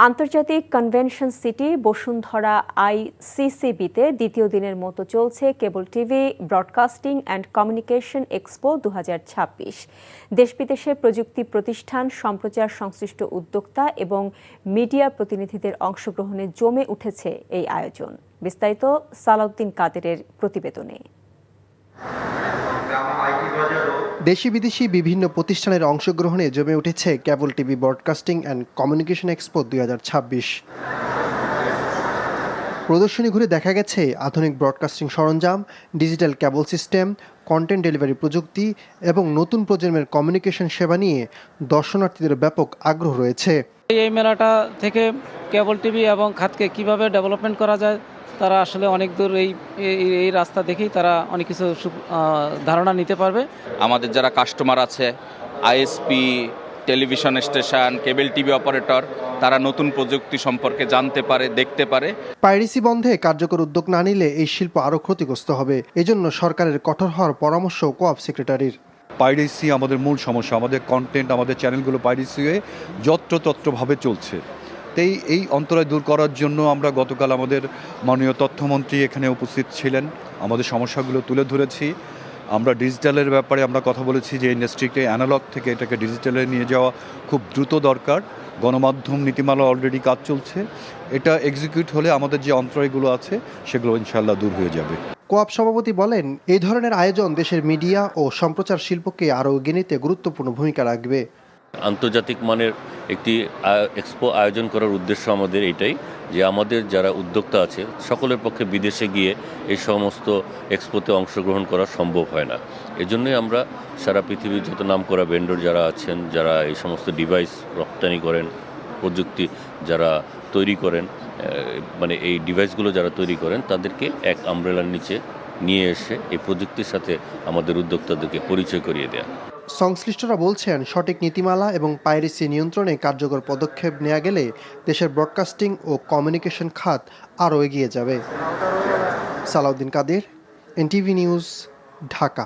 আন্তর্জাতিক convention city Bashundhara আইসিসিবিতে দ্বিতীয় দিনের মতো চলছে cable TV, broadcasting and communication expo 2026। দেশ বিদেশের প্রযুক্তি প্রতিষ্ঠান, সম্প্রচার সংশ্লিষ্ট উদ্যোক্তা এবং মিডিয়া প্রতিনিধিদের অংশগ্রহণে জমে উঠেছে এই আয়োজন। বিস্তারিত সালাউদ্দিন কাদেরের প্রতিবেদনে। দেশি বিদেশি বিভিন্ন প্রতিষ্ঠানের অংশগ্রহণে জমে উঠেছে cable TV, broadcasting and communication expo 2026। প্রদর্শনী ঘুরে দেখা গেছে আধুনিক ব্রডকাস্টিং সরঞ্জাম, ডিজিটাল কেবল সিস্টেম, কন্টেন্ট ডেলিভারি প্রযুক্তি এবং নতুন প্রজন্মের কমিউনিকেশন সেবা নিয়ে দর্শনার্থীদের ব্যাপক আগ্রহ রয়েছে। এই মেলাটা থেকে কেবল টিভি এবং খাতকে কিভাবে ডেভেলপমেন্ট করা যায় তারা আসলে অনেক দূর এই রাস্তা দেখেই তারা অনেক কিছু ধারণা নিতে পারবে। আমাদের যারা কাস্টমার আছে, ISP, television station, cable TV operator, তারা নতুন প্রযুক্তি সম্পর্কে জানতে পারে, দেখতে পারে। পাইরেসি বন্ধে কার্যকর উদ্যোগ না নিলে এই শিল্প আরও ক্ষতিগ্রস্ত হবে। এজন্য সরকারের কঠোর হওয়ার পরামর্শ কোঅপ সেক্রেটারির। পাইরেসি আমাদের মূল সমস্যা, আমাদের কন্টেন্ট, আমাদের চ্যানেলগুলো পাইরেসি হয়ে যত্রতত্রভাবে চলছে। তাই এই অন্তরায় দূর করার জন্য আমরা গতকাল আমাদের মাননীয় তথ্যমন্ত্রী এখানে উপস্থিত ছিলেন, আমাদের সমস্যাগুলো তুলে ধরেছি। আমরা ডিজিটালের ব্যাপারে আমরা কথা বলেছি যে ইন্ডাস্ট্রিকে অ্যানালগ থেকে এটাকে ডিজিটালে নিয়ে যাওয়া খুব দ্রুত দরকার। গণমাধ্যম নীতিমালা অলরেডি কাজ চলছে, এটা এক্সিকিউট হলে আমাদের যে অন্তরায়গুলো আছে সেগুলো ইনশাআল্লাহ দূর হয়ে যাবে। কোঅপ সভাপতি বলেন, এই ধরনের আয়োজন দেশের মিডিয়া ও সম্প্রচার শিল্পকে আরও এগিয়ে নিতে গুরুত্বপূর্ণ ভূমিকা রাখবে। আন্তর্জাতিক মানের একটি এক্সপো আয়োজন করার উদ্দেশ্য আমাদের এটাই যে আমাদের যারা উদ্যোক্তা আছে সকলের পক্ষে বিদেশে গিয়ে এই সমস্ত এক্সপোতে অংশগ্রহণ করা সম্ভব হয় না। এজন্যই আমরা সারা পৃথিবীর যত নামকরা ভেন্ডর যারা আছেন, যারা এই সমস্ত ডিভাইস রপ্তানি করেন, প্রযুক্তি যারা তৈরি করেন, মানে এই ডিভাইসগুলো যারা তৈরি করেন, তাদেরকে এক আমব্রেলার নিচে নিয়ে এসে এই প্রযুক্তির সাথে আমাদের উদ্যোক্তাদেরকে পরিচয় করিয়ে দেয়া। সংশ্লিষ্টরা বলছেন, সঠিক নীতিমালা এবং পাইরেসি নিয়ন্ত্রণে কার্যকর পদক্ষেপ নেওয়া গেলে দেশের ব্রডকাস্টিং ও কমিউনিকেশন খাত আরও এগিয়ে যাবে। সালাউদ্দিন কাদের, এনটিভি নিউজ, ঢাকা।